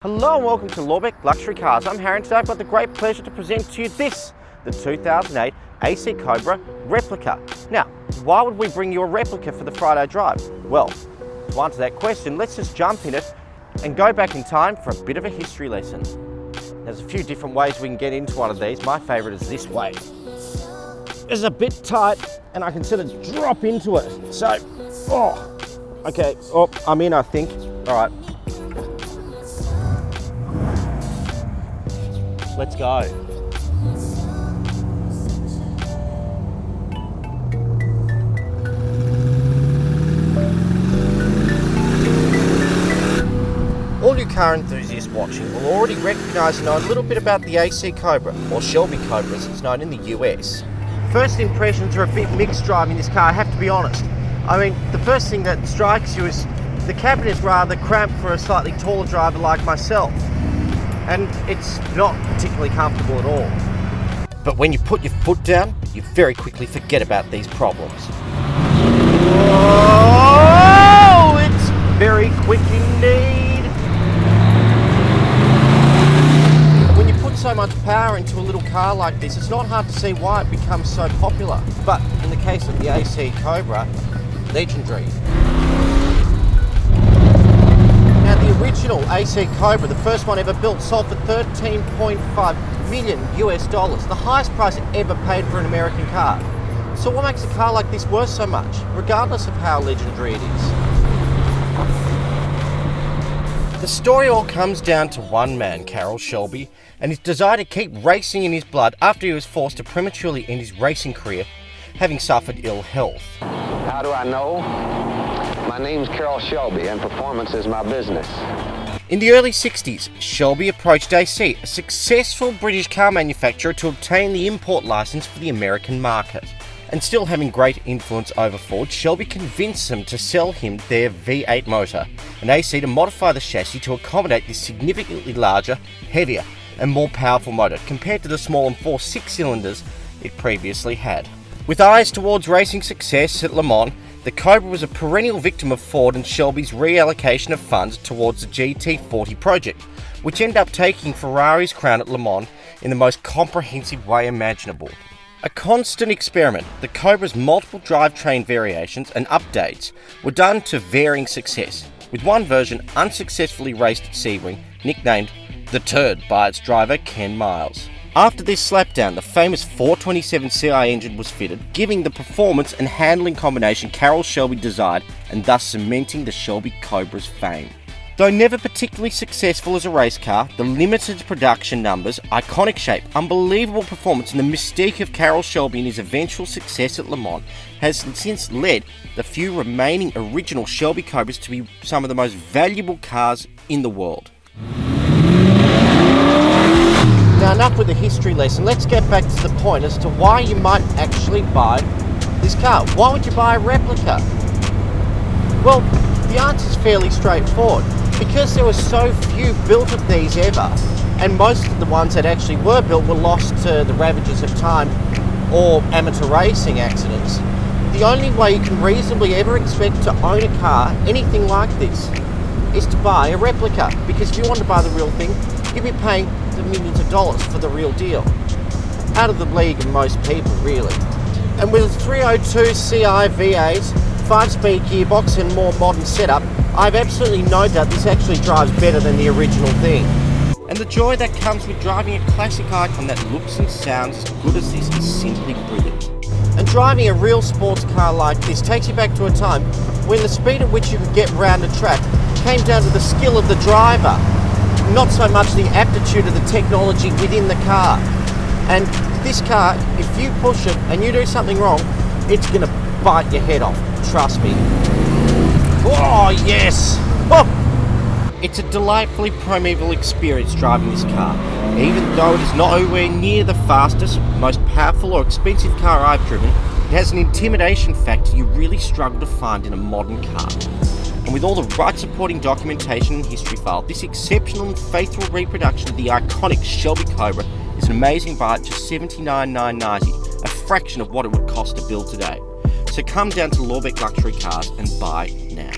Hello and welcome to Lorbek Luxury Cars. I'm Harry and today I've got the great pleasure to present to you the 2008 AC Cobra Replica. Now, why would we bring you a replica for the Friday drive? Well, to answer that question, let's just jump in it and go back in time for a bit of a history lesson. There's a few different ways we can get into one of these. My favourite is this way. It's a bit tight and I can sort of drop into it. So, okay, I'm in I think. All right. Let's go. All you car enthusiasts watching will already recognise and know a little bit about the AC Cobra, or Shelby Cobra as it's known in the US. First impressions are a bit mixed driving this car, I have to be honest. I mean, the first thing that strikes you is the cabin is rather cramped for a slightly taller driver like myself. And it's not particularly comfortable at all. But when you put your foot down, you very quickly forget about these problems. Oh, it's very quick indeed. When you put so much power into a little car like this, it's not hard to see why it becomes so popular. But in the case of the AC Cobra, legendary. Now, the original AC Cobra, the first one ever built, sold for $13.5 million US, the highest price ever paid for an American car. So what makes a car like this worth so much, regardless of how legendary it is? The story all comes down to one man, Carroll Shelby, and his desire to keep racing in his blood after he was forced to prematurely end his racing career, having suffered ill health. How do I know? My name's Carroll Shelby, and performance is my business. In the early 60s, Shelby approached AC, a successful British car manufacturer, to obtain the import license for the American market. And still having great influence over Ford, Shelby convinced them to sell him their V8 motor, and AC to modify the chassis to accommodate this significantly larger, heavier, and more powerful motor compared to the small and 4 6-cylinders it previously had. With eyes towards racing success at Le Mans, the Cobra was a perennial victim of Ford and Shelby's reallocation of funds towards the GT40 project, which ended up taking Ferrari's crown at Le Mans in the most comprehensive way imaginable. A constant experiment, the Cobra's multiple drivetrain variations and updates were done to varying success, with one version unsuccessfully raced at Sebring, nicknamed the Turd by its driver Ken Miles. After this slapdown, the famous 427 Ci engine was fitted, giving the performance and handling combination Carroll Shelby desired and thus cementing the Shelby Cobra's fame. Though never particularly successful as a race car, the limited production numbers, iconic shape, unbelievable performance and the mystique of Carroll Shelby and his eventual success at Le Mans has since led the few remaining original Shelby Cobras to be some of the most valuable cars in the world. Now, enough with the history lesson, let's get back to the point as to why you might actually buy this car. Why would you buy a replica? Well, the answer is fairly straightforward. Because there were so few built of these ever, and most of the ones that actually were built were lost to the ravages of time or amateur racing accidents, the only way you can reasonably ever expect to own a car, anything like this, is to buy a replica. Because if you want to buy the real thing, you'd be paying the millions of dollars for the real deal. Out of the league of most people, really. And with 302 Ci V8s, 5-speed gearbox and more modern setup, I have absolutely no doubt this actually drives better than the original thing. And the joy that comes with driving a classic icon that looks and sounds as good as this is simply brilliant. And driving a real sports car like this takes you back to a time when the speed at which you could get round a track came down to the skill of the driver, not so much the aptitude of the technology within the car. And this car, if you push it and you do something wrong, it's going to bite your head off, trust me. Oh yes! Oh! It's a delightfully primeval experience driving this car. Even though it is nowhere near the fastest, most powerful or expensive car I've driven, it has an intimidation factor you really struggle to find in a modern car. And with all the right supporting documentation and history file, this exceptional and faithful reproduction of the iconic Shelby Cobra is an amazing buy at just $79,990, a fraction of what it would cost to build today. So come down to Lorbek Luxury Cars and buy now.